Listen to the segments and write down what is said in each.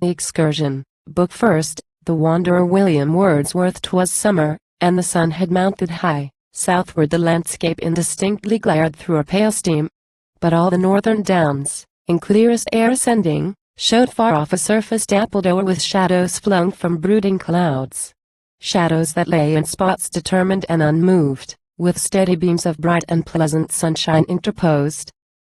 The Excursion, Book First, The Wanderer. William Wordsworth. 'Twas summer, and the sun had mounted high. Southward the landscape indistinctly glared through a pale steam. But all the northern downs, in clearest air ascending, showed far off a surface dappled o'er with shadows flung from brooding clouds. Shadows that lay in spots determined and unmoved, with steady beams of bright and pleasant sunshine interposed.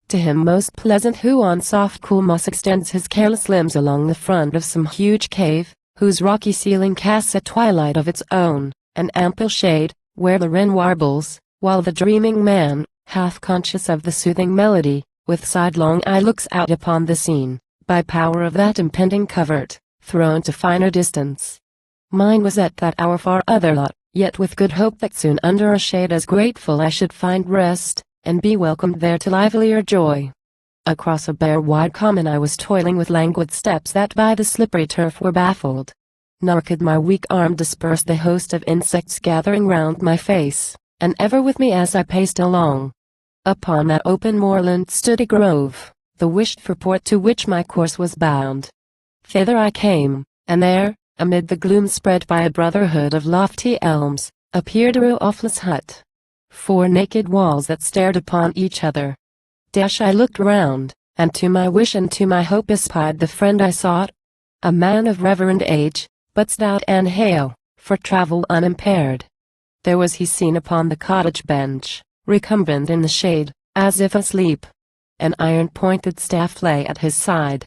To him most pleasant who on soft cool moss extends his careless limbs along the front of some huge cave, whose rocky ceiling casts a twilight of its own, an ample shade, where the wren warbles, while the dreaming man, half conscious of the soothing melody, with sidelong eye looks out upon the scene, by power of that impending covert, thrown to finer distance. Mine was at that hour far other lot, yet with good hope that soon under a shade as grateful I should find rest, and be welcomed there to livelier joy. Across a bare wide common I was toiling with languid steps that by the slippery turf were baffled. Nor could my weak arm disperse the host of insects gathering round my face, and ever with me as I paced along. Upon that open moorland stood a grove, the wished-for port to which my course was bound. Thither I came, and there, amid the gloom spread by a brotherhood of lofty elms, appeared a roofless hut. 4 naked walls that stared upon each other. I looked round, and to my wish and to my hope espied the friend I sought. A man of reverend age, but stout and hale, for travel unimpaired. There was he seen upon the cottage bench, recumbent in the shade, as if asleep. An iron-pointed staff lay at his side.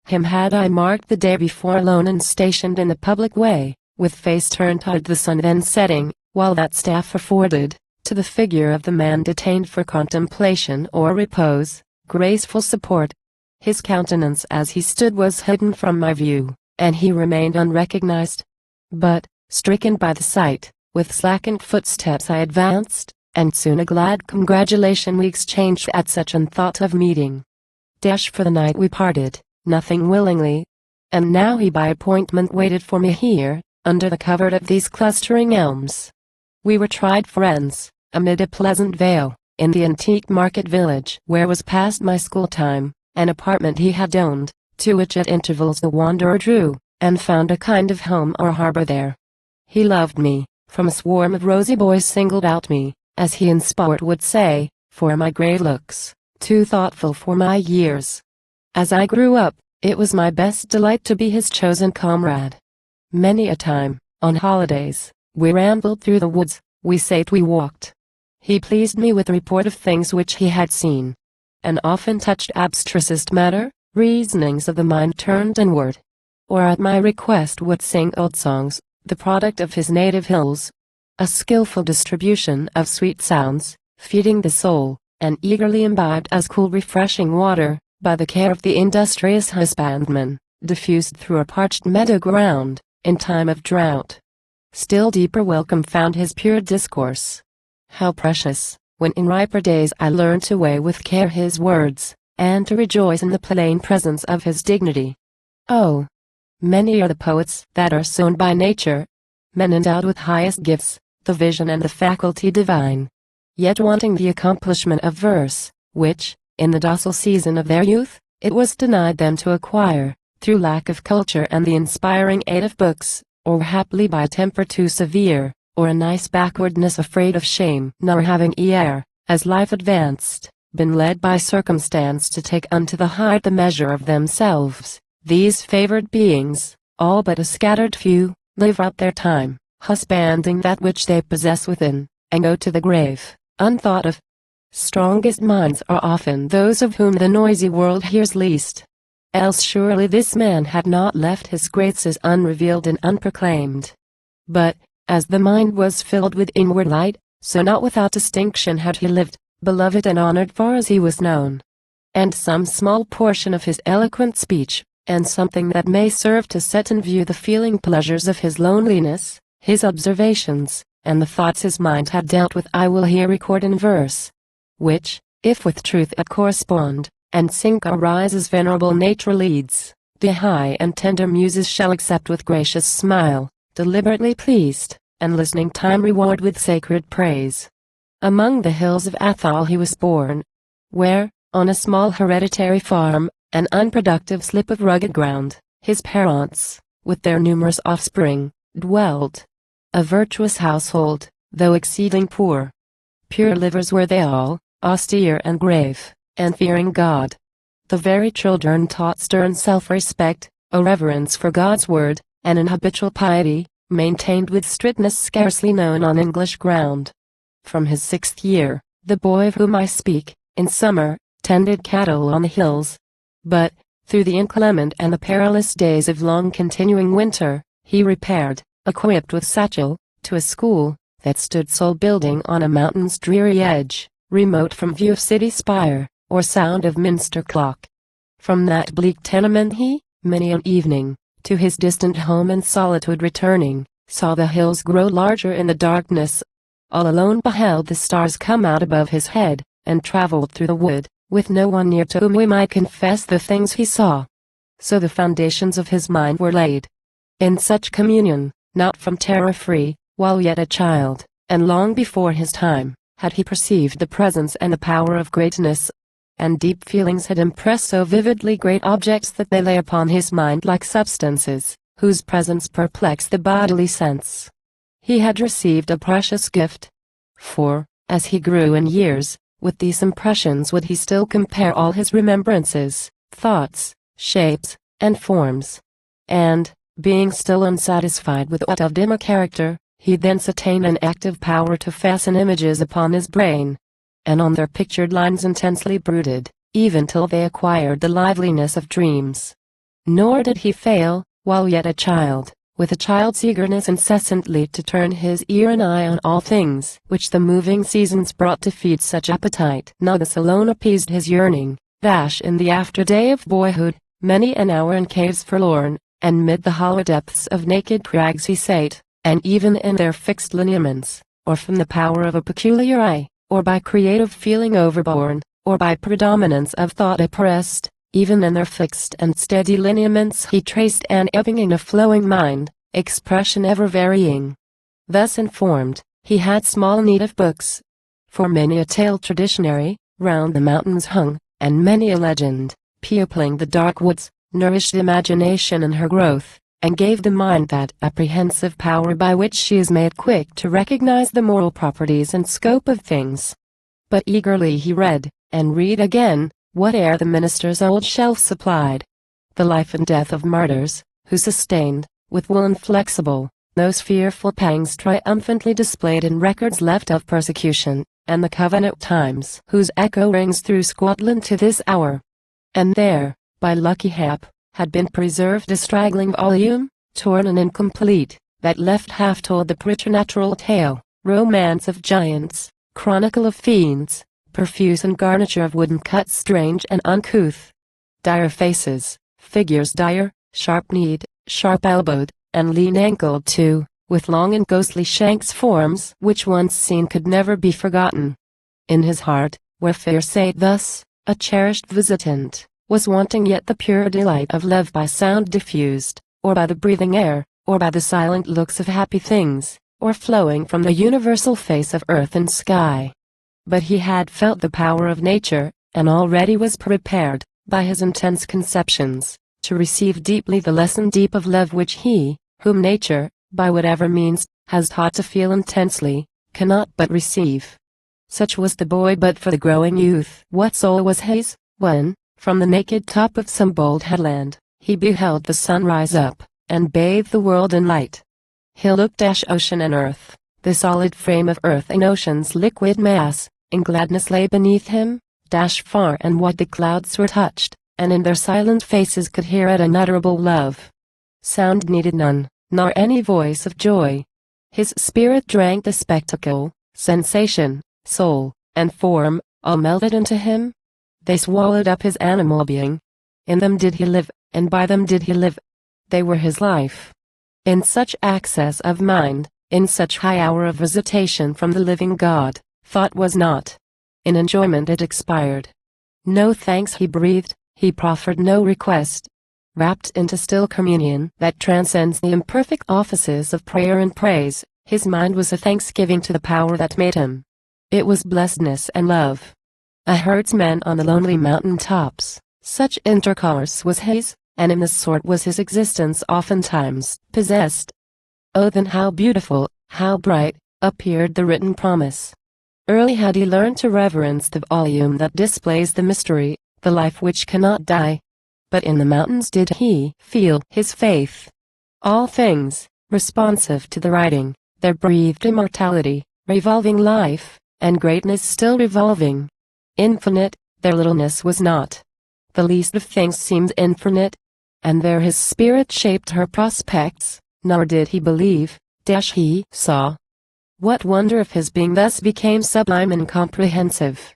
Him had I marked the day before alone and stationed in the public way, with face turned toward the sun then setting, while that staff afforded, to the figure of the man detained for contemplation or repose, graceful support. His countenance as he stood was hidden from my view, and he remained unrecognized. But, stricken by the sight, with slackened footsteps I advanced, and soon a glad congratulation we exchanged at such unthought of meeting. For the night we parted, nothing willingly. And now he by appointment waited for me here, under the covert of these clustering elms. We were tried friends, amid a pleasant vale, in the antique market village where was passed my school time, an apartment he had owned, to which at intervals the wanderer drew, and found a kind of home or harbor there. He loved me, from a swarm of rosy boys singled out me, as he in sport would say, for my grey looks, too thoughtful for my years. As I grew up, it was my best delight to be his chosen comrade. Many a time, on holidays, we rambled through the woods, we sate we walked. He pleased me with report of things which he had seen, and often touched abstrusest matter, reasonings of the mind turned inward. Or at my request would sing old songs, the product of his native hills. A skillful distribution of sweet sounds, feeding the soul, and eagerly imbibed as cool refreshing water, by the care of the industrious husbandman, diffused through a parched meadow ground, in time of drought. Still deeper welcome found his pure discourse. How precious, when in riper days I learned to weigh with care his words, and to rejoice in the plain presence of his dignity. Oh! Many are the poets that are sown by nature, men endowed with highest gifts, the vision and the faculty divine, yet wanting the accomplishment of verse, which, in the docile season of their youth, it was denied them to acquire, through lack of culture and the inspiring aid of books, or haply by a temper too severe, or a nice backwardness afraid of shame, nor having ere, as life advanced, been led by circumstance to take unto the heart the measure of themselves. These favored beings, all but a scattered few, live out their time, husbanding that which they possess within, and go to the grave, unthought of. Strongest minds are often those of whom the noisy world hears least. Else surely this man had not left his graces unrevealed and unproclaimed. But, as the mind was filled with inward light, so not without distinction had he lived, beloved and honored far as he was known. And some small portion of his eloquent speech, and something that may serve to set in view the feeling pleasures of his loneliness, his observations, and the thoughts his mind had dealt with, I will here record in verse, which, if with truth it correspond, and sink or rise as venerable nature leads, the high and tender muses shall accept with gracious smile, deliberately pleased, and listening time reward with sacred praise. Among the hills of Athol he was born, where, on a small hereditary farm, an unproductive slip of rugged ground, His parents, with their numerous offspring, dwelt. A virtuous household, though exceeding poor. Pure livers were they all, austere and grave, and fearing God. The very children taught stern self-respect, a reverence for God's word, and an habitual piety, maintained with strictness scarcely known on English ground. From his 6th year, the boy of whom I speak, in summer, tended cattle on the hills. But, through the inclement and the perilous days of long continuing winter, he repaired, equipped with satchel, to a school, that stood sole building on a mountain's dreary edge, remote from view of city spire, or sound of minster clock. From that bleak tenement he, many an evening, to his distant home and solitude returning, saw the hills grow larger in the darkness. All alone beheld the stars come out above his head, and travelled through the wood, with no one near to whom he might confess the things he saw. So the foundations of his mind were laid. In such communion, not from terror free, while yet a child, and long before his time, had he perceived the presence and the power of greatness, and deep feelings had impressed so vividly great objects that they lay upon his mind like substances, whose presence perplexed the bodily sense. He had received a precious gift. For, as he grew in years, with these impressions would he still compare all his remembrances, thoughts, shapes, and forms. And, being still unsatisfied with aught of dimmer character, he thence attained an active power to fasten images upon his brain, and on their pictured lines intensely brooded, even till they acquired the liveliness of dreams. Nor did he fail, while yet a child, with a child's eagerness incessantly to turn his ear and eye on all things which the moving seasons brought to feed such appetite. Now this alone appeased his yearning, that in the after day of boyhood, many an hour in caves forlorn, and mid the hollow depths of naked crags he sate, and even in their fixed lineaments, or from the power of a peculiar eye, or by creative feeling overborne, or by predominance of thought oppressed, even in their fixed and steady lineaments he traced an ebbing and a flowing mind, expression ever varying. Thus informed, he had small need of books. For many a tale traditionary, round the mountains hung, and many a legend, peopling the dark woods, nourished imagination in her growth, and gave the mind that apprehensive power by which she is made quick to recognize the moral properties and scope of things. But eagerly he read, and read again, whate'er the minister's old shelf supplied. The life and death of martyrs, who sustained, with will inflexible, those fearful pangs triumphantly displayed in records left of persecution, and the Covenant times whose echo rings through Scotland to this hour. And there, by lucky hap, had been preserved a straggling volume, torn and incomplete, that left half told the preternatural tale, romance of giants, chronicle of fiends, profuse and garniture of wooden cuts strange and uncouth. Dire faces, figures dire, sharp-kneed, sharp-elbowed, and lean-ankled too, with long and ghostly shanks forms which once seen could never be forgotten. In his heart, where fear sate thus, a cherished visitant, was wanting yet the pure delight of love by sound diffused, or by the breathing air, or by the silent looks of happy things, or flowing from the universal face of earth and sky. But he had felt the power of nature, and already was prepared, by his intense conceptions, to receive deeply the lesson deep of love which he, whom nature, by whatever means, has taught to feel intensely, cannot but receive. Such was the boy, but for the growing youth, what soul was his, when, from the naked top of some bold headland, he beheld the sun rise up, and bathe the world in light. He looked ocean and earth, the solid frame of earth and ocean's liquid mass, in gladness lay beneath him, far and wide the clouds were touched, and in their silent faces could hear an unutterable love. Sound needed none, nor any voice of joy. His spirit drank the spectacle, sensation, soul, and form, all melted into him. They swallowed up his animal being. In them did he live, and by them did he live. They were his life. In such access of mind, in such high hour of visitation from the living God, thought was not. In enjoyment it expired. No thanks he breathed, he proffered no request. Wrapped into still communion that transcends the imperfect offices of prayer and praise, his mind was a thanksgiving to the power that made him. It was blessedness and love. A herdsman on the lonely mountain tops, such intercourse was his, and in this sort was his existence oftentimes possessed. Oh, then how beautiful, how bright, appeared the written promise. Early had he learned to reverence the volume that displays the mystery, the life which cannot die. But in the mountains did he feel his faith. All things, responsive to the writing, there breathed immortality, revolving life, and greatness still revolving. Infinite, their littleness was not. The least of things seemed infinite, and there his spirit shaped her prospects, nor did he believe, he saw. What wonder if his being thus became sublime and comprehensive?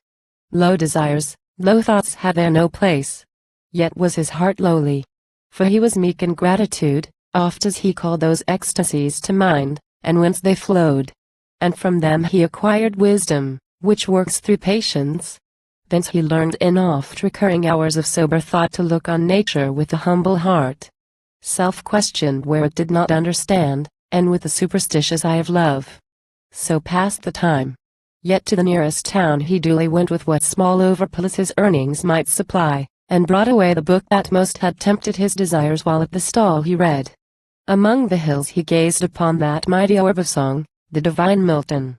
Low desires, low thoughts had there no place. Yet was his heart lowly. For he was meek in gratitude, oft as he called those ecstasies to mind, and whence they flowed. And from them he acquired wisdom, which works through patience. Thence he learned in oft recurring hours of sober thought to look on nature with a humble heart. Self-questioned where it did not understand, and with a superstitious eye of love. So passed the time. Yet to the nearest town he duly went with what small overplus his earnings might supply, and brought away the book that most had tempted his desires while at the stall he read. Among the hills he gazed upon that mighty orb of song, the divine Milton.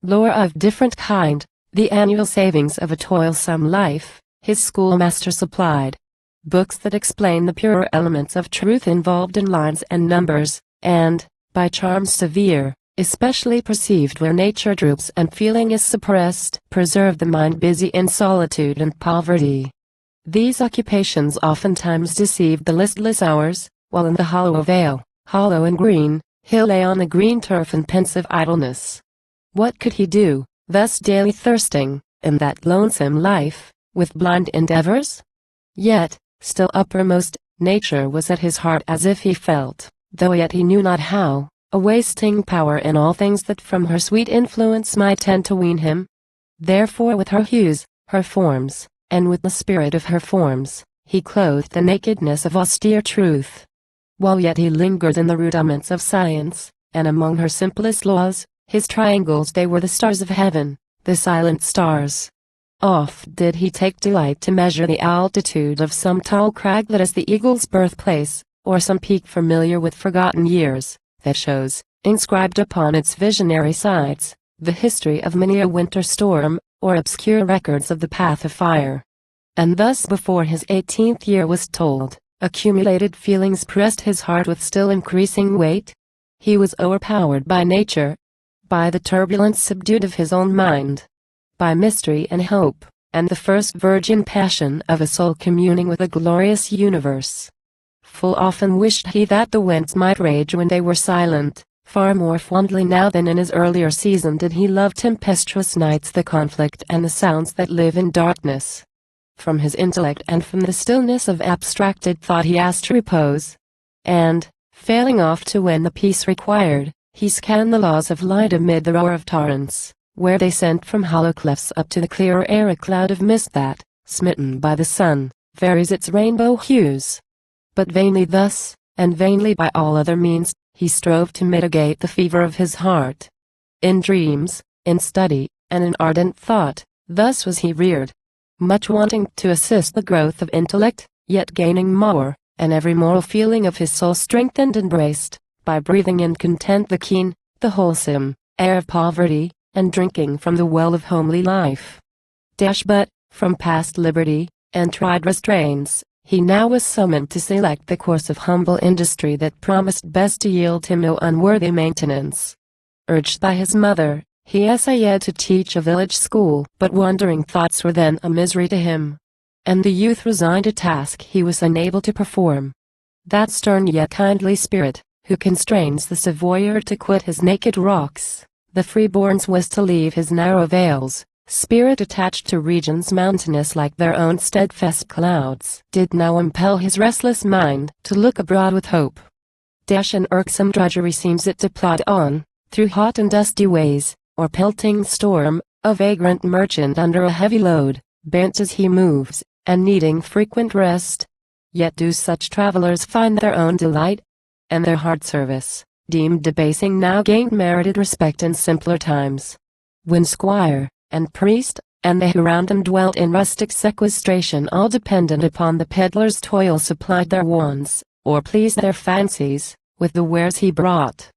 Lore of different kind, the annual savings of a toilsome life, his schoolmaster supplied. Books that explain the purer elements of truth involved in lines and numbers, and, by charms severe, especially perceived where nature droops and feeling is suppressed, preserve the mind busy in solitude and poverty. These occupations oftentimes deceived the listless hours, while in the hollow vale, hollow and green, he lay on the green turf in pensive idleness. What could he do, thus daily thirsting, in that lonesome life, with blind endeavors? Yet, still uppermost, nature was at his heart as if he felt, though yet he knew not how, a wasting power in all things that from her sweet influence might tend to wean him. Therefore with her hues, her forms, and with the spirit of her forms, he clothed the nakedness of austere truth. While yet he lingered in the rudiments of science, and among her simplest laws, his triangles they were the stars of heaven, the silent stars. Oft did he take delight to measure the altitude of some tall crag that is the eagle's birthplace, or some peak familiar with forgotten years, that shows, inscribed upon its visionary sides, the history of many a winter storm, or obscure records of the path of fire. And thus before his 18th year was told, accumulated feelings pressed his heart with still increasing weight. He was overpowered by nature, by the turbulence subdued of his own mind, by mystery and hope, and the first virgin passion of a soul communing with a glorious universe. Full often wished he that the winds might rage when they were silent. Far more fondly now than in his earlier season did he love tempestuous nights, the conflict and the sounds that live in darkness. From his intellect and from the stillness of abstracted thought he asked repose. And, failing oft to win the peace required, he scanned the laws of light amid the roar of torrents, where they sent from hollow clefts up to the clearer air a cloud of mist that, smitten by the sun, varies its rainbow hues. But vainly thus, and vainly by all other means, he strove to mitigate the fever of his heart. In dreams, in study, and in ardent thought, thus was he reared. Much wanting to assist the growth of intellect, yet gaining more, and every moral feeling of his soul strengthened and braced, by breathing in content the keen, the wholesome, air of poverty, and drinking from the well of homely life. But, from past liberty, and tried restraints, he now was summoned to select the course of humble industry that promised best to yield him no unworthy maintenance. Urged by his mother, he essayed to teach a village school, but wandering thoughts were then a misery to him, and the youth resigned a task he was unable to perform. That stern yet kindly spirit, who constrains the Savoyer to quit his naked rocks, the freeborn's was to leave his narrow vales, spirit attached to regions mountainous like their own steadfast clouds, did now impel his restless mind to look abroad with hope. An irksome drudgery seems it to plod on, through hot and dusty ways, or pelting storm, a vagrant merchant under a heavy load, bent as he moves, and needing frequent rest. Yet do such travelers find their own delight, and their hard service, deemed debasing, now gained merited respect in simpler times. When squire, and priest, and they who round him dwelt in rustic sequestration, all dependent upon the peddler's toil, supplied their wants, or pleased their fancies, with the wares he brought.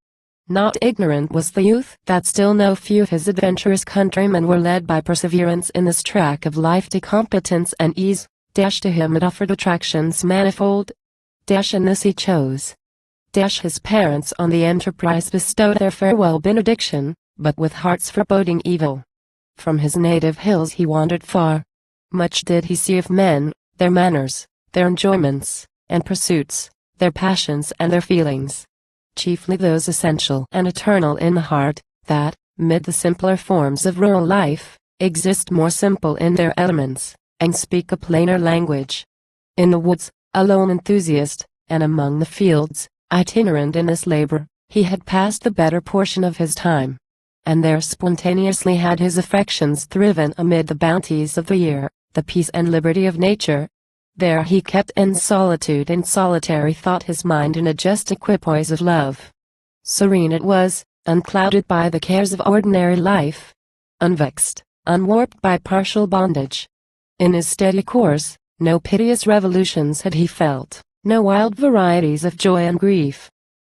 Not ignorant was the youth that still no few of his adventurous countrymen were led by perseverance in this track of life to competence and ease. To him it offered attractions manifold. And this he chose. His parents on the enterprise bestowed their farewell benediction, but with hearts foreboding evil. From his native hills he wandered far. Much did he see of men, their manners, their enjoyments, and pursuits, their passions and their feelings. Chiefly those essential and eternal in the heart, that, mid the simpler forms of rural life, exist more simple in their elements, and speak a plainer language. In the woods, a lone enthusiast, and among the fields, itinerant in this labor, he had passed the better portion of his time. And there spontaneously had his affections thriven amid the bounties of the year, the peace and liberty of nature. There he kept in solitude and solitary thought his mind in a just equipoise of love. Serene it was, unclouded by the cares of ordinary life, unvexed, unwarped by partial bondage. In his steady course, no piteous revolutions had he felt, no wild varieties of joy and grief.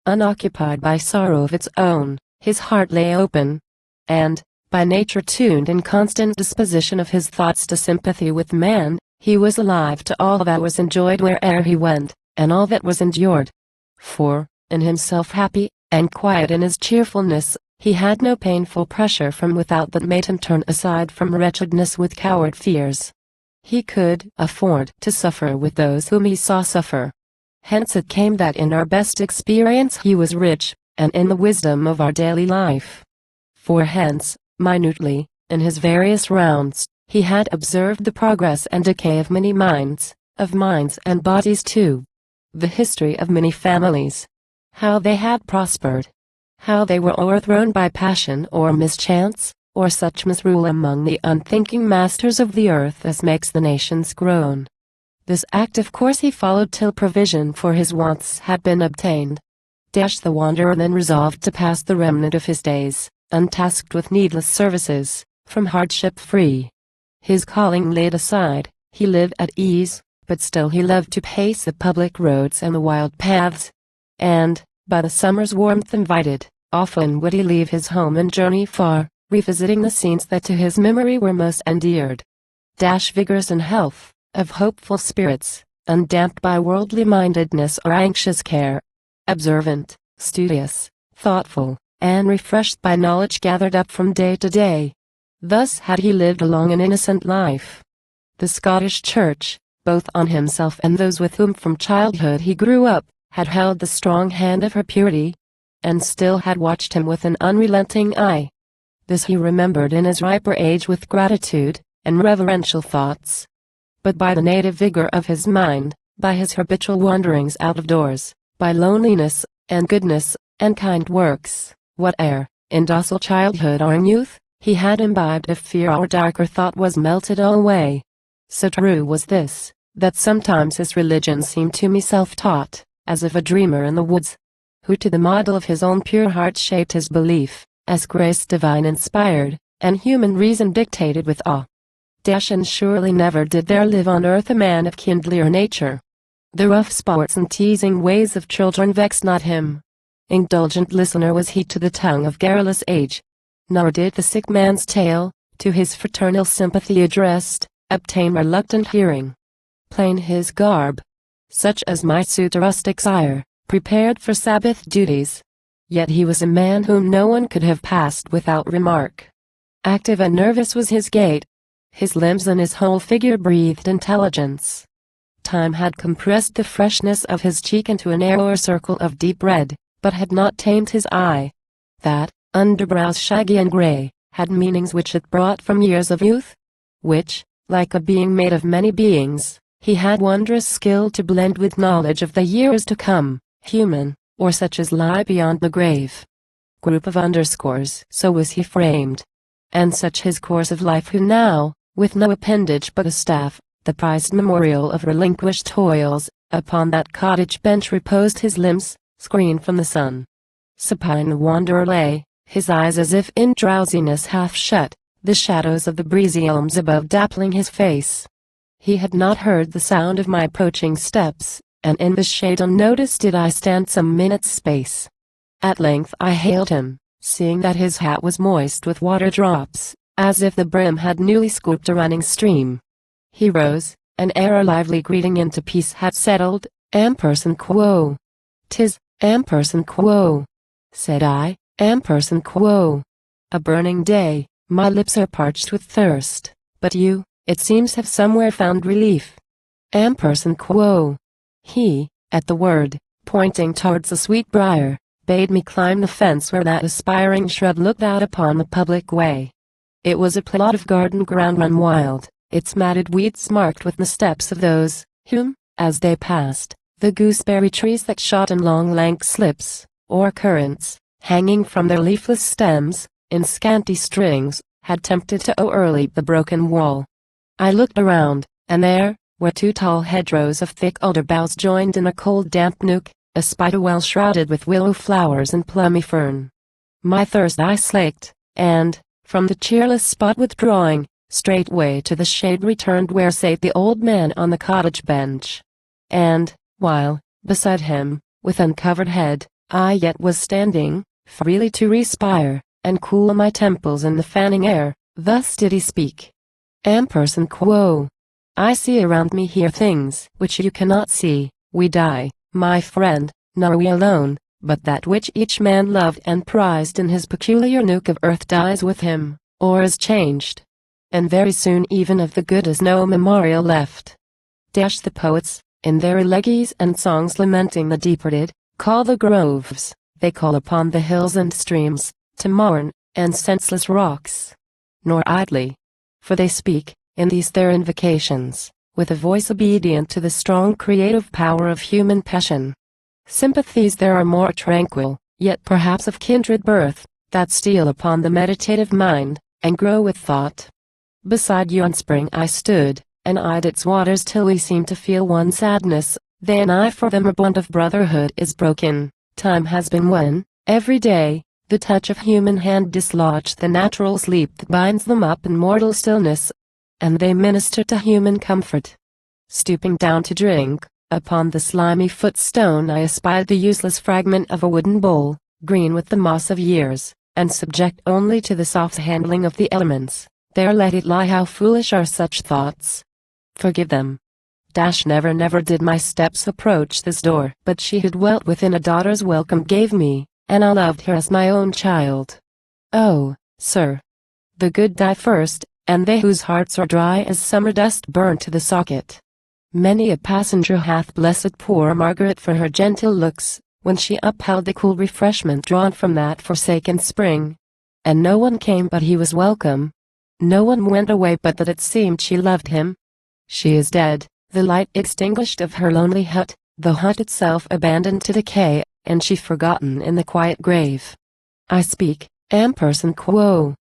Unoccupied by sorrow of its own, his heart lay open, and, by nature tuned in constant disposition of his thoughts to sympathy with man, he was alive to all that was enjoyed where'er he went, and all that was endured. For, in himself happy, and quiet in his cheerfulness, he had no painful pressure from without that made him turn aside from wretchedness with coward fears. He could afford to suffer with those whom he saw suffer. Hence it came that in our best experience he was rich, and in the wisdom of our daily life. For hence, minutely, in his various rounds, he had observed the progress and decay of many minds, of minds and bodies too. The history of many families. How they had prospered. How they were o'erthrown by passion or mischance, or such misrule among the unthinking masters of the earth as makes the nations groan. This active course he followed till provision for his wants had been obtained. The wanderer then resolved to pass the remnant of his days, untasked with needless services, from hardship free. His calling laid aside, he lived at ease, but still he loved to pace the public roads and the wild paths. And, by the summer's warmth invited, often would he leave his home and journey far, revisiting the scenes that to his memory were most endeared. Vigorous in health, of hopeful spirits, undamped by worldly mindedness or anxious care. Observant, studious, thoughtful, and refreshed by knowledge gathered up from day to day. Thus had he lived a long and innocent life. The Scottish Church, both on himself and those with whom from childhood he grew up, had held the strong hand of her purity, and still had watched him with an unrelenting eye. This he remembered in his riper age with gratitude and reverential thoughts. But by the native vigor of his mind, by his habitual wanderings out of doors, by loneliness, and goodness, and kind works, whate'er, in docile childhood or in youth, he had imbibed of fear or darker thought was melted all away. So true was this, that sometimes his religion seemed to me self-taught, as if a dreamer in the woods, who to the model of his own pure heart shaped his belief, as grace divine inspired, and human reason dictated with awe. And surely never did there live on earth a man of kindlier nature. The rough sports and teasing ways of children vexed not him. Indulgent listener was he to the tongue of garrulous age. Nor did the sick man's tale, to his fraternal sympathy addressed, obtain reluctant hearing. Plain his garb, such as might suit a rustic sire, prepared for Sabbath duties. Yet he was a man whom no one could have passed without remark. Active and nervous was his gait. His limbs and his whole figure breathed intelligence. Time had compressed the freshness of his cheek into a narrower circle of deep red, but had not tamed his eye. That, underbrows shaggy and gray, had meanings which it brought from years of youth, which, like a being made of many beings, he had wondrous skill to blend with knowledge of the years to come, human, or such as lie beyond the grave. Group of underscores, so was he framed. And such his course of life who now, with no appendage but a staff, the prized memorial of relinquished toils, upon that cottage bench reposed his limbs, screened from the sun. Supine the wanderer lay, his eyes as if in drowsiness half shut, the shadows of the breezy elms above dappling his face. He had not heard the sound of my approaching steps, and in the shade unnoticed did I stand some minutes' space. At length I hailed him, seeing that his hat was moist with water drops, as if the brim had newly scooped a running stream. He rose, and ere a lively greeting into peace had settled, ampersand quo. "'Tis, ampersand quo," said I, ampersand quo. "A burning day, my lips are parched with thirst, but you, it seems, have somewhere found relief. Ampersand quo." He, at the word, pointing towards the sweet briar, bade me climb the fence where that aspiring shrub looked out upon the public way. It was a plot of garden ground run wild, its matted weeds marked with the steps of those, whom, as they passed, the gooseberry trees that shot in long lank slips, or currants, hanging from their leafless stems, in scanty strings, had tempted to o'erleap the broken wall. I looked around, and there, where two tall hedgerows of thick alder boughs joined in a cold damp nook, espied a well shrouded with willow flowers and plummy fern. My thirst I slaked, and, from the cheerless spot withdrawing, straightway to the shade returned where sate the old man on the cottage bench. And, while, beside him, with uncovered head, I yet was standing, freely to respire, and cool my temples in the fanning air, thus did he speak. Ampersand quo. I see around me here things which you cannot see. We die, my friend, nor we alone, but that which each man loved and prized in his peculiar nook of earth dies with him, or is changed. And very soon even of the good is no memorial left. The poets, in their elegies and songs lamenting the departed, call the groves, they call upon the hills and streams, to mourn, and senseless rocks. Nor idly. For they speak, in these their invocations, with a voice obedient to the strong creative power of human passion. Sympathies there are more tranquil, yet perhaps of kindred birth, that steal upon the meditative mind, and grow with thought. Beside yon spring I stood, and eyed its waters till we seemed to feel one sadness, then I for them a bond of brotherhood is broken. Time has been when, every day, the touch of human hand dislodged the natural sleep that binds them up in mortal stillness, and they minister to human comfort. Stooping down to drink, upon the slimy footstone I espied the useless fragment of a wooden bowl, green with the moss of years, and subject only to the soft handling of the elements. There let it lie. How foolish are such thoughts. Forgive them. Never did my steps approach this door, but she who dwelt within a daughter's welcome gave me, and I loved her as my own child. Oh, sir, the good die first, and they whose hearts are dry as summer dust burn to the socket. Many a passenger hath blessed poor Margaret for her gentle looks, when she upheld the cool refreshment drawn from that forsaken spring. And no one came but he was welcome. No one went away but that it seemed she loved him. She is dead, the light extinguished of her lonely hut, the hut itself abandoned to decay, and she forgotten in the quiet grave. I speak, ampersand quo,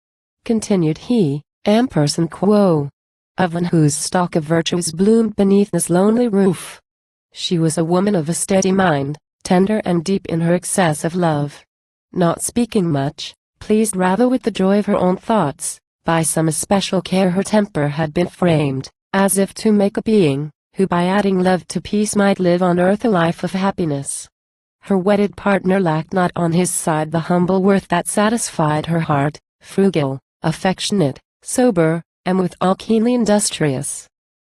continued he, ampersand quo, of one whose stock of virtues bloomed beneath this lonely roof. She was a woman of a steady mind, tender and deep in her excess of love. Not speaking much, pleased rather with the joy of her own thoughts, by some especial care her temper had been framed, as if to make a being, who by adding love to peace might live on earth a life of happiness. Her wedded partner lacked not on his side the humble worth that satisfied her heart, frugal, affectionate, sober, and withal keenly industrious.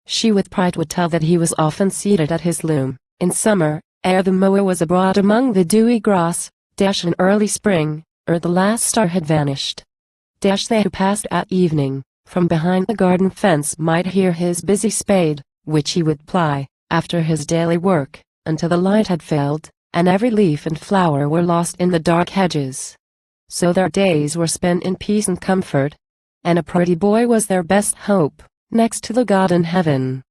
She with pride would tell that he was often seated at his loom, in summer, ere the mower was abroad among the dewy grass, in early spring, ere the last star had vanished. They who passed at evening, from behind the garden fence might hear his busy spade, which he would ply, after his daily work, until the light had failed, and every leaf and flower were lost in the dark hedges. So their days were spent in peace and comfort, and a pretty boy was their best hope, next to the God in heaven.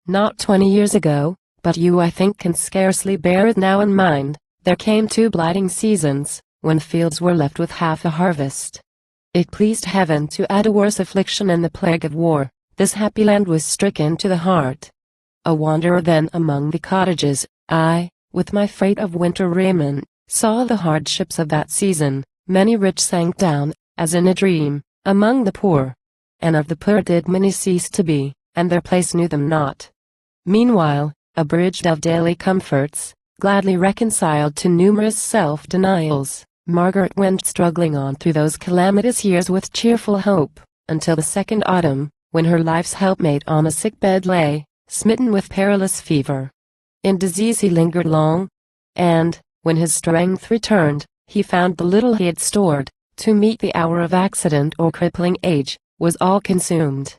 Not 20 years ago, but you I think can scarcely bear it now in mind, there came 2 blighting seasons, when fields were left with half a harvest. It pleased heaven to add a worse affliction and the plague of war. This happy land was stricken to the heart. A wanderer then among the cottages, I, with my freight of winter raiment, saw the hardships of that season. Many rich sank down, as in a dream, among the poor. and of the poor did many cease to be, and their place knew them not. Meanwhile, abridged of daily comforts, gladly reconciled to numerous self-denials, Margaret went struggling on through those calamitous years with cheerful hope, until the second autumn, when her life's helpmate on a sick bed lay, smitten with perilous fever. In disease he lingered long, and, when his strength returned, he found the little he had stored, to meet the hour of accident or crippling age, was all consumed.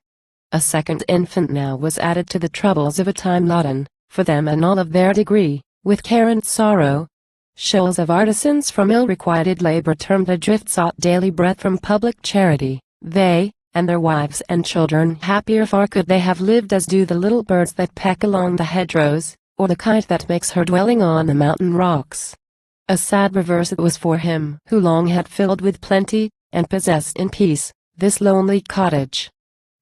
A second infant now was added to the troubles of a time laden, for them and all of their degree, with care and sorrow. Shoals of artisans from ill-requited labor turned adrift sought daily bread from public charity. They, and their wives and children, happier far could they have lived as do the little birds that peck along the hedgerows, or the kite that makes her dwelling on the mountain rocks. A sad reverse it was for him who long had filled with plenty, and possessed in peace, this lonely cottage.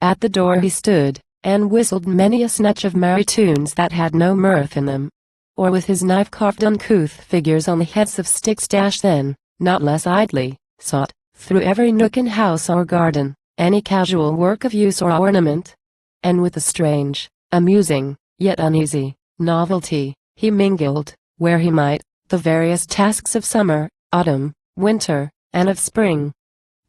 At the door he stood, and whistled many a snatch of merry tunes that had no mirth in them. Or with his knife carved uncouth figures on the heads of sticks, then, not less idly, sought, through every nook in house or garden, any casual work of use or ornament. And with a strange, amusing, yet uneasy, novelty, he mingled, where he might, the various tasks of summer, autumn, winter, and of spring.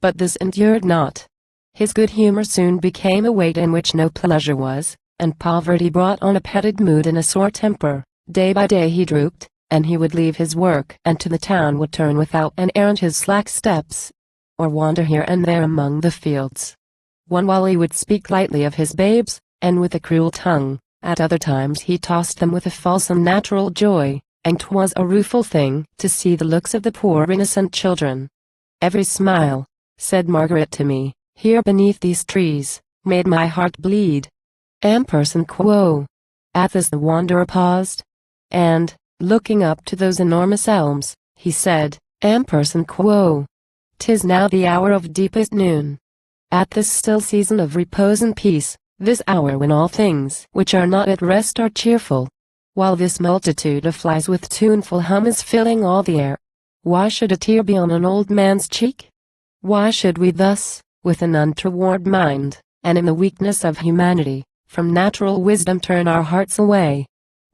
But this endured not. His good humor soon became a weight in which no pleasure was, and poverty brought on a petted mood and a sore temper. Day by day he drooped, and he would leave his work and to the town would turn without an errand his slack steps, or wander here and there among the fields. One while he would speak lightly of his babes, and with a cruel tongue, at other times he tossed them with a false unnatural joy, and 'twas a rueful thing to see the looks of the poor innocent children. Every smile, said Margaret to me, here beneath these trees, made my heart bleed. Ampersand quo. At this the wanderer paused, and, looking up to those enormous elms, he said, Ampersand quo. 'Tis now the hour of deepest noon. At this still season of repose and peace, this hour when all things which are not at rest are cheerful, while this multitude of flies with tuneful hum is filling all the air, why should a tear be on an old man's cheek? Why should we thus, with an untoward mind, and in the weakness of humanity, from natural wisdom turn our hearts away,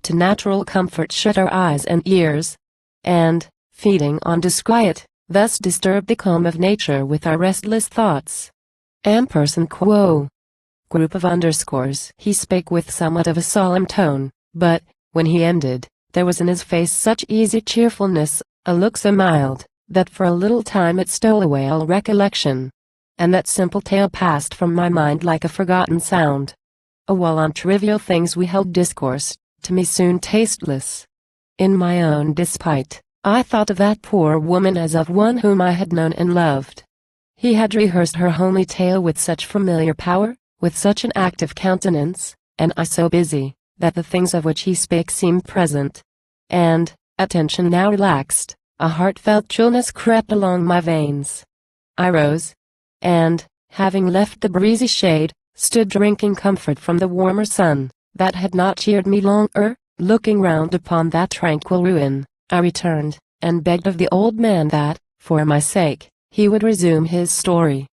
to natural comfort shut our eyes and ears, and, feeding on disquiet, thus disturb the calm of nature with our restless thoughts? Ampersand quo. Group of underscores. He spake with somewhat of a solemn tone, but, when he ended, there was in his face such easy cheerfulness, a look so mild, that for a little time it stole away all recollection, and that simple tale passed from my mind like a forgotten sound. While on trivial things we held discourse, to me soon tasteless. In my own despite, I thought of that poor woman as of one whom I had known and loved. He had rehearsed her homely tale with such familiar power, with such an active countenance, and I so busy, that the things of which he spake seemed present. And, attention now relaxed, a heartfelt chillness crept along my veins. I rose, and, having left the breezy shade, stood drinking comfort from the warmer sun, that had not cheered me long ere, looking round upon that tranquil ruin, I returned, and begged of the old man that, for my sake, he would resume his story.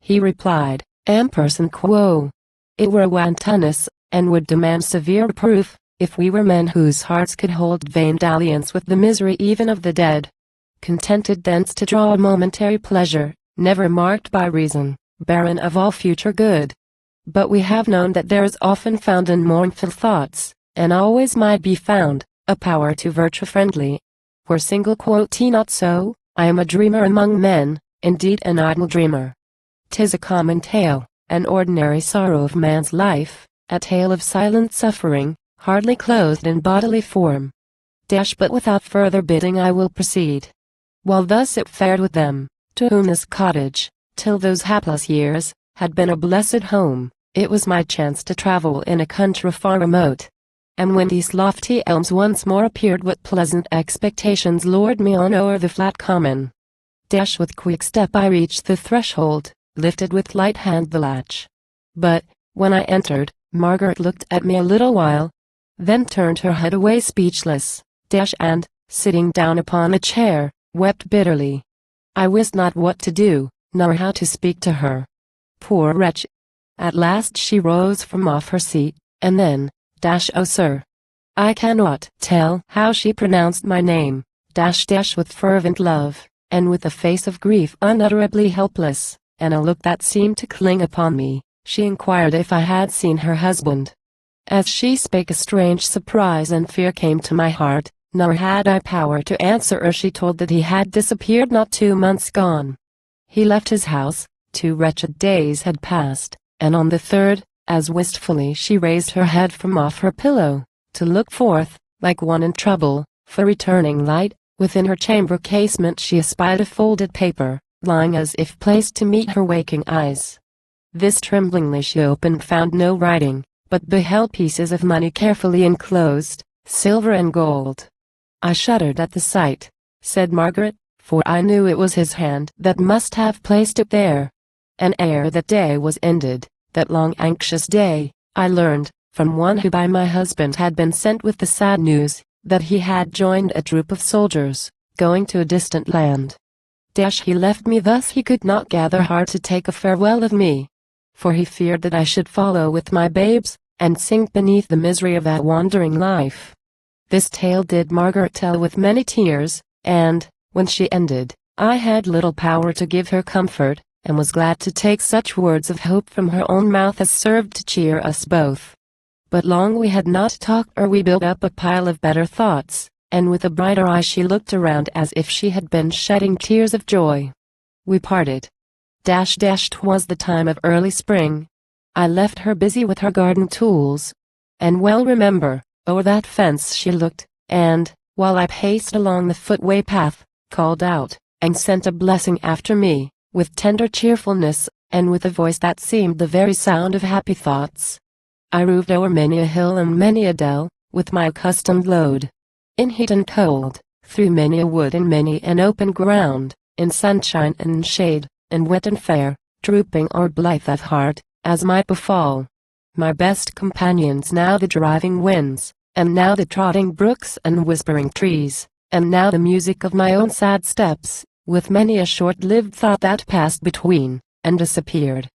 He replied, Ampersand quo. It were wantonness, and would demand severe proof, if we were men whose hearts could hold vain dalliance with the misery even of the dead. Contented thence to draw a momentary pleasure, never marked by reason, barren of all future good. But we have known that there is often found in mournful thoughts, and always might be found, a power to virtue friendly. Were single quote not so, I am a dreamer among men, indeed an idle dreamer. 'Tis a common tale, an ordinary sorrow of man's life, a tale of silent suffering, hardly clothed in bodily form. But without further bidding I will proceed. While thus it fared with them, to whom this cottage, till those hapless years, had been a blessed home, it was my chance to travel in a country far remote. And when these lofty elms once more appeared, what pleasant expectations lured me on o'er the flat common. With quick step I reached the threshold, lifted with light hand the latch. But, when I entered, Margaret looked at me a little while, then turned her head away speechless, and, sitting down upon a chair, wept bitterly. I wist not what to do, nor how to speak to her. Poor wretch! At last she rose from off her seat, and then, oh sir. I cannot tell how she pronounced my name, with fervent love, and with a face of grief unutterably helpless, and a look that seemed to cling upon me, she inquired if I had seen her husband. As she spake, a strange surprise and fear came to my heart, nor had I power to answer ere she told that he had disappeared not 2 months gone. He left his house, 2 wretched days had passed, and on the 3rd, as wistfully she raised her head from off her pillow, to look forth, like one in trouble, for returning light, within her chamber casement she espied a folded paper, lying as if placed to meet her waking eyes. This tremblingly she opened, found no writing, but beheld pieces of money carefully enclosed, silver and gold. I shuddered at the sight, said Margaret, for I knew it was his hand that must have placed it there. And ere that day was ended, that long anxious day, I learned, from one who by my husband had been sent with the sad news, that he had joined a troop of soldiers, going to a distant land. He left me thus. He could not gather heart to take a farewell of me, for he feared that I should follow with my babes, and sink beneath the misery of that wandering life. This tale did Margaret tell with many tears, and, when she ended, I had little power to give her comfort, and was glad to take such words of hope from her own mouth as served to cheer us both. But long we had not talked ere we built up a pile of better thoughts, and with a brighter eye she looked around as if she had been shedding tears of joy. We parted. 'Twas the time of early spring. I left her busy with her garden tools, and well remember, o'er that fence she looked, and, while I paced along the footway path, called out, and sent a blessing after me, with tender cheerfulness, and with a voice that seemed the very sound of happy thoughts. I roved o'er many a hill and many a dell, with my accustomed load. In heat and cold, through many a wood and many an open ground, in sunshine and in shade, in wet and fair, drooping or blithe of heart, as might befall. My best companions now the driving winds, and now the trotting brooks and whispering trees, and now the music of my own sad steps, with many a short-lived thought that passed between, and disappeared.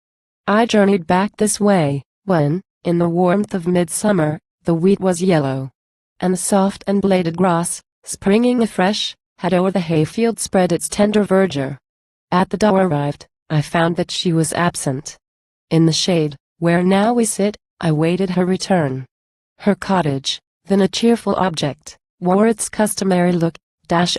I journeyed back this way, when, in the warmth of midsummer, the wheat was yellow, and the soft and bladed grass, springing afresh, had o'er the hayfield spread its tender verdure. At the door arrived, I found that she was absent. In the shade, where now we sit, I waited her return. Her cottage, then a cheerful object, wore its customary look,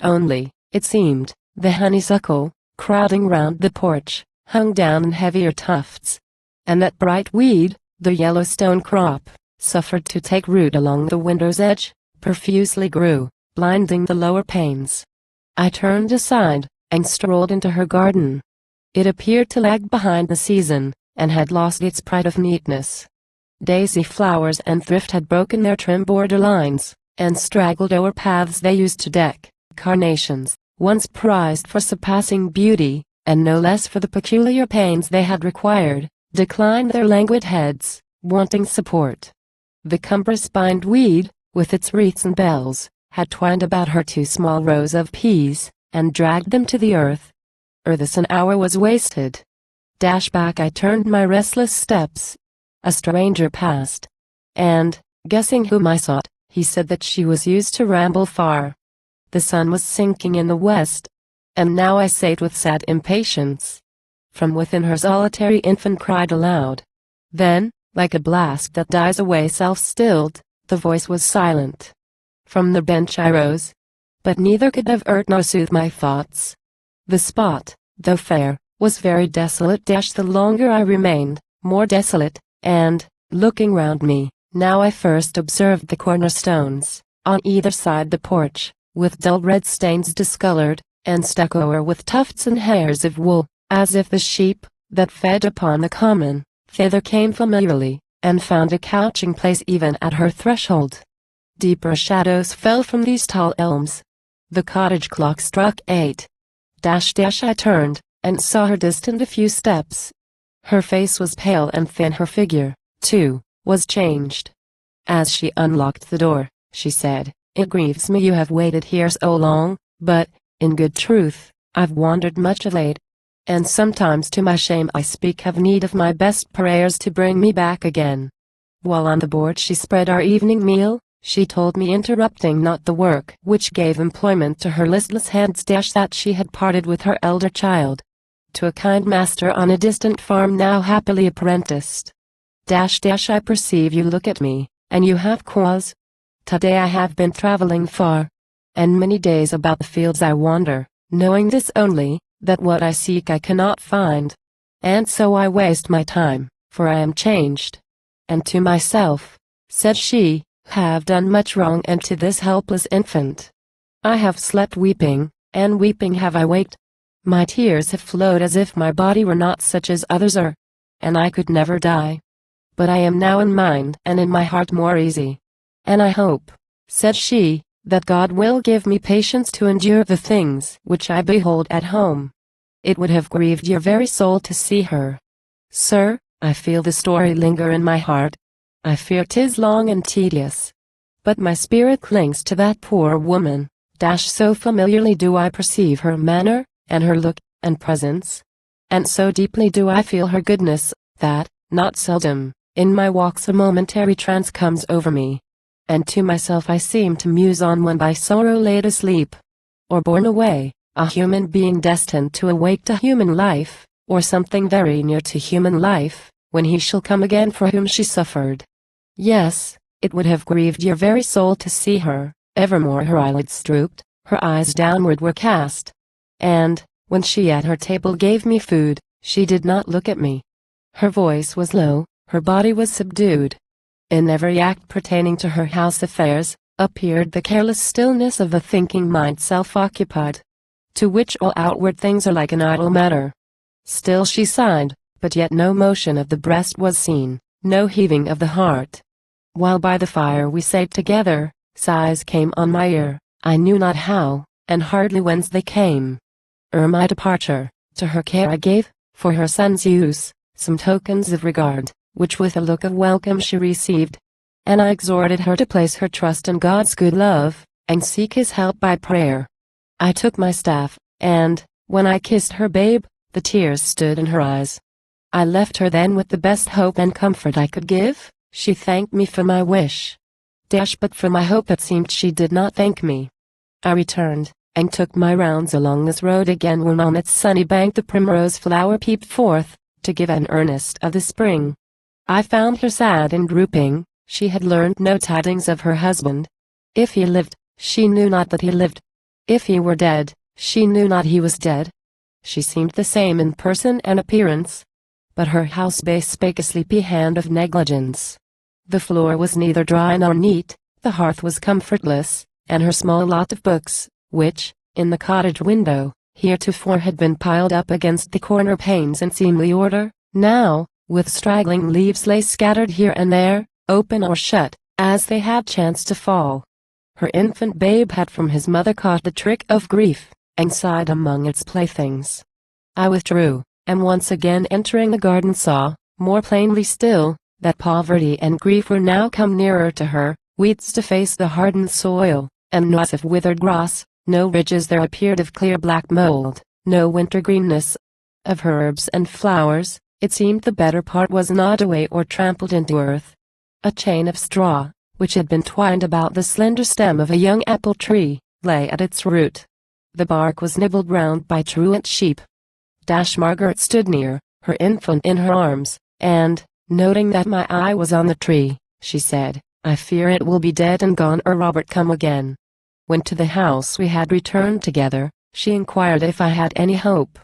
only, it seemed, the honeysuckle, crowding round the porch, hung down in heavier tufts. And that bright weed, the Yellowstone crop, suffered to take root along the window's edge, profusely grew, blinding the lower panes. I turned aside, and strolled into her garden. It appeared to lag behind the season, and had lost its pride of neatness. Daisy flowers and thrift had broken their trim border lines, and straggled o'er paths they used to deck. Carnations, once prized for surpassing beauty, and no less for the peculiar pains they had required, declined their languid heads, wanting support. The cumbrous bindweed, with its wreaths and bells, had twined about her 2 small rows of peas, and dragged them to the earth. Ere this an hour was wasted. Back I turned my restless steps. A stranger passed, and, guessing whom I sought, he said that she was used to ramble far. The sun was sinking in the west, and now I sate with sad impatience. From within her solitary infant cried aloud. Then, like a blast that dies away self-stilled, the voice was silent. From the bench I rose, but neither could divert nor soothe my thoughts. The spot, though fair, was very desolate. The longer I remained, more desolate, and, looking round me, now I first observed the cornerstones, on either side the porch, with dull red stains discolored, and stuck o'er with tufts and hairs of wool, as if the sheep, that fed upon the common, thither came familiarly, and found a couching place even at her threshold. Deeper shadows fell from these tall elms. The cottage clock struck 8. I turned, and saw her distant a few steps. Her face was pale and thin. Her figure, too, was changed. As she unlocked the door, she said, "It grieves me you have waited here so long, but, in good truth, I've wandered much of late. and sometimes to my shame I speak have need of my best prayers to bring me back again. While on the board she spread our evening meal, she told me, interrupting not the work which gave employment to her listless hands, that she had parted with her elder child to a kind master on a distant farm, now happily apprenticed. I perceive you look at me, and you have cause. Today I have been traveling far, and many days about the fields I wander, knowing this only, that what I seek I cannot find. And so I waste my time, for I am changed. And to myself, said she, have done much wrong, and to this helpless infant. I have slept weeping, and weeping have I waked. My tears have flowed as if my body were not such as others are, and I could never die. But I am now in mind and in my heart more easy. And I hope, said she, that God will give me patience to endure the things which I behold at home. It would have grieved your very soul to see her. Sir, I feel the story linger in my heart. I fear 'tis long and tedious. But my spirit clings to that poor woman, so familiarly do I perceive her manner, and her look, and presence. And so deeply do I feel her goodness, that, not seldom, in my walks a momentary trance comes over me. And to myself I seem to muse on one by sorrow laid asleep, or borne away, a human being destined to awake to human life, or something very near to human life, when he shall come again for whom she suffered. Yes, it would have grieved your very soul to see her. Evermore her eyelids drooped, her eyes downward were cast. And, when she at her table gave me food, she did not look at me. Her voice was low, her body was subdued. In every act pertaining to her house affairs, appeared the careless stillness of a thinking mind self-occupied, to which all outward things are like an idle matter. Still she sighed, but yet no motion of the breast was seen, no heaving of the heart. While by the fire we sate together, sighs came on my ear, I knew not how, and hardly whence they came. Ere my departure, to her care I gave, for her son's use, some tokens of regard, which with a look of welcome she received. And I exhorted her to place her trust in God's good love, and seek his help by prayer. I took my staff, and, when I kissed her babe, the tears stood in her eyes. I left her then with the best hope and comfort I could give. She thanked me for my wish. But for my hope it seemed she did not thank me. I returned, and took my rounds along this road again, when on its sunny bank the primrose flower peeped forth, to give an earnest of the spring. I found her sad and drooping. She had learned no tidings of her husband. If he lived, she knew not that he lived. If he were dead, she knew not he was dead. She seemed the same in person and appearance, but her house spake a sleepy hand of negligence. The floor was neither dry nor neat, the hearth was comfortless, and her small lot of books, which, in the cottage window, heretofore had been piled up against the corner panes in seemly order, now, with straggling leaves lay scattered here and there, open or shut, as they had chanced to fall. Her infant babe had from his mother caught the trick of grief, and sighed among its playthings. I withdrew, and once again entering the garden saw, more plainly still, that poverty and grief were now come nearer to her, weeds to face the hardened soil, and knots of withered grass, no ridges there appeared of clear black mold, no winter greenness. Of herbs and flowers, it seemed the better part was gnawed away or trampled into earth. A chain of straw, which had been twined about the slender stem of a young apple tree, lay at its root. The bark was nibbled round by truant sheep. Margaret stood near, her infant in her arms, and, noting that my eye was on the tree, she said, I fear it will be dead and gone ere Robert come again. When to the house we had returned together, she inquired if I had any hope.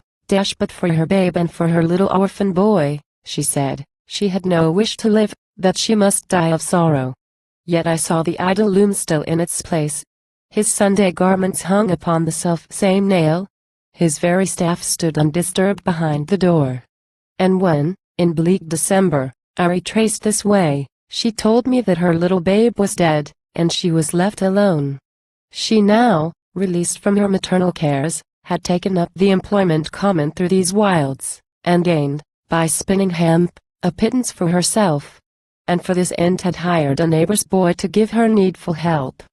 But for her babe and for her little orphan boy, she said, she had no wish to live, that she must die of sorrow. Yet I saw the idol loom still in its place. His Sunday garments hung upon the self-same nail. His very staff stood undisturbed behind the door. And when, in bleak December, I retraced this way, she told me that her little babe was dead, and she was left alone. She now, released from her maternal cares, had taken up the employment common through these wilds, and gained, by spinning hemp, a pittance for herself. And for this end had hired a neighbor's boy to give her needful help.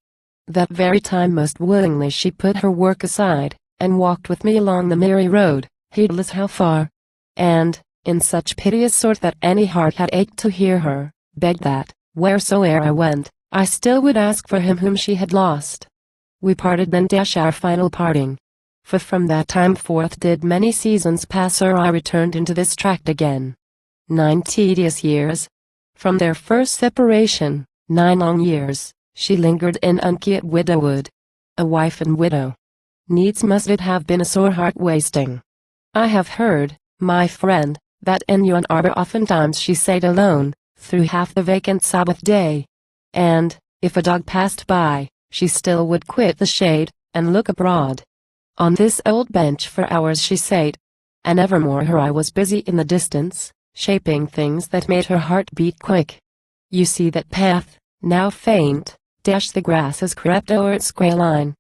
That very time most willingly she put her work aside, and walked with me along the merry road, heedless how far. And, in such piteous sort that any heart had ached to hear her, begged that, wheresoe'er I went, I still would ask for him whom she had lost. We parted then our final parting. For from that time forth did many seasons pass ere I returned into this tract again. 9 tedious years. From their first separation, 9 long years, she lingered in unquiet widowhood. A wife and widow. Needs must it have been a sore heart wasting. I have heard, my friend, that in yon arbor oftentimes she sate alone, through half the vacant Sabbath day. And, if a dog passed by, she still would quit the shade, and look abroad. On this old bench for hours she sate, and evermore her eye was busy in the distance, shaping things that made her heart beat quick. You see that path, now faint, the grass has crept o'er its grey line.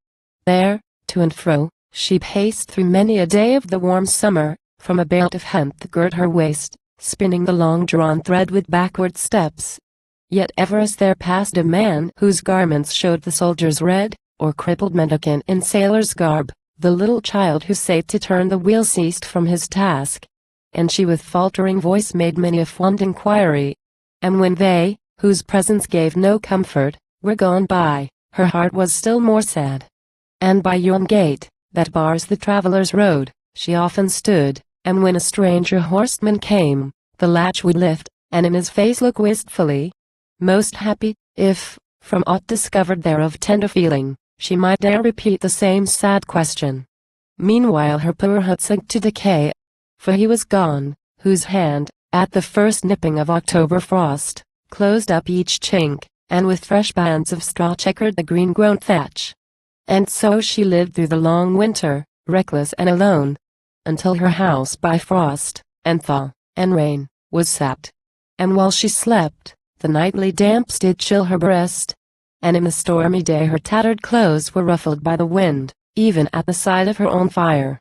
There, to and fro, she paced through many a day of the warm summer, from a belt of hemp that girt her waist, spinning the long-drawn thread with backward steps. Yet ever as there passed a man whose garments showed the soldier's red, or crippled mendicant in sailor's garb, the little child who sate to turn the wheel ceased from his task, and she with faltering voice made many a fond inquiry. And when they, whose presence gave no comfort, were gone by, her heart was still more sad. And by yon gate, that bars the traveller's road, she often stood, and when a stranger horseman came, the latch would lift, and in his face look wistfully. Most happy, if, from aught discovered there of tender feeling, she might dare repeat the same sad question. Meanwhile her poor heart sunk to decay, for he was gone, whose hand, at the first nipping of October frost, closed up each chink, and with fresh bands of straw checkered the green-grown thatch. And so she lived through the long winter, reckless and alone, until her house by frost, and thaw, and rain, was sapped. And while she slept, the nightly damps did chill her breast, and in the stormy day her tattered clothes were ruffled by the wind, even at the sight of her own fire.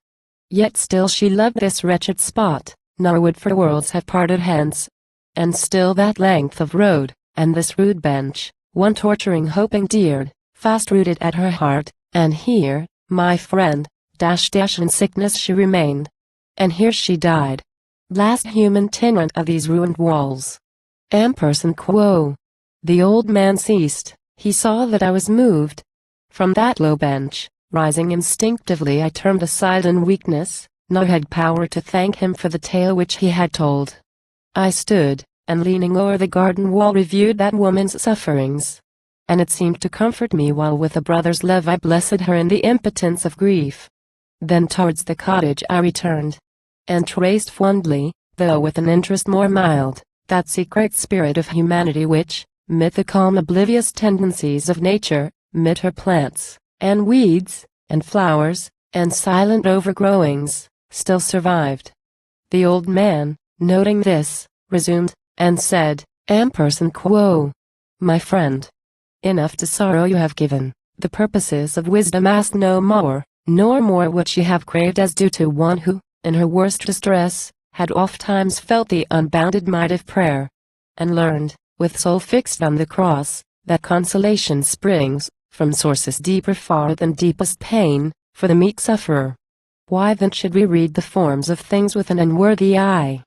Yet still she loved this wretched spot, nor would for worlds have parted hence. And still that length of road, and this rude bench, one torturing hope endeared, fast rooted at her heart, and here, my friend, in sickness she remained. And here she died. Last human tenant of these ruined walls. Ampersand quo. The old man ceased, he saw that I was moved. From that low bench, rising instinctively I turned aside in weakness, nor had power to thank him for the tale which he had told. I stood, and leaning o'er the garden wall reviewed that woman's sufferings. And it seemed to comfort me while with a brother's love I blessed her in the impotence of grief. Then towards the cottage I returned, and traced fondly, though with an interest more mild, that secret spirit of humanity which, mid the calm oblivious tendencies of nature, mid her plants, and weeds, and flowers, and silent overgrowings, still survived. The old man, noting this, resumed, and said, Ampersand quo. My friend, enough to sorrow you have given, the purposes of wisdom ask no more, nor more what ye have craved as due to one who, in her worst distress, had ofttimes felt the unbounded might of prayer, and learned, with soul fixed on the cross, that consolation springs from sources deeper far than deepest pain, for the meek sufferer. Why then should we read the forms of things with an unworthy eye?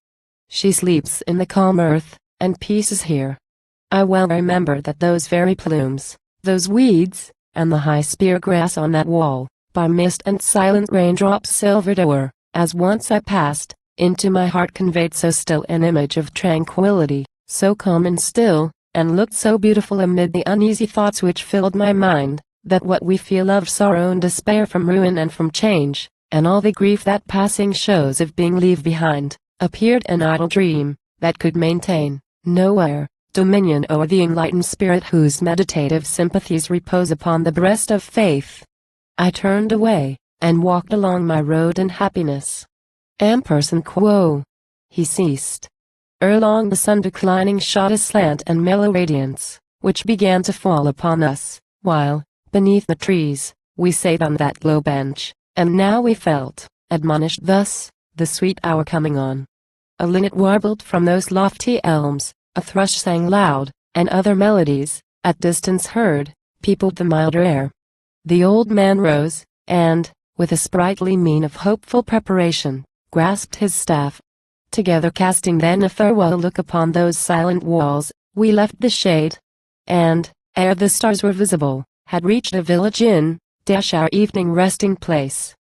She sleeps in the calm earth, and peace is here. I well remember that those very plumes, those weeds, and the high spear grass on that wall, by mist and silent raindrops silvered o'er, as once I passed, into my heart conveyed so still an image of tranquility, so calm and still, and looked so beautiful amid the uneasy thoughts which filled my mind, that what we feel of sorrow and despair from ruin and from change, and all the grief that passing shows of being leave behind, appeared an idle dream, that could maintain, nowhere, dominion o'er the enlightened spirit whose meditative sympathies repose upon the breast of faith. I turned away, and walked along my road in happiness. Ampersand quo. He ceased. Ere long the sun declining shot a slant and mellow radiance, which began to fall upon us, while, beneath the trees, we sate on that low bench, and now we felt, admonished thus, the sweet hour coming on. A linnet warbled from those lofty elms, a thrush sang loud, and other melodies, at distance heard, peopled the milder air. The old man rose, and, with a sprightly mien of hopeful preparation, grasped his staff. Together casting then a farewell look upon those silent walls, we left the shade, and, ere the stars were visible, had reached a village inn, our evening resting place.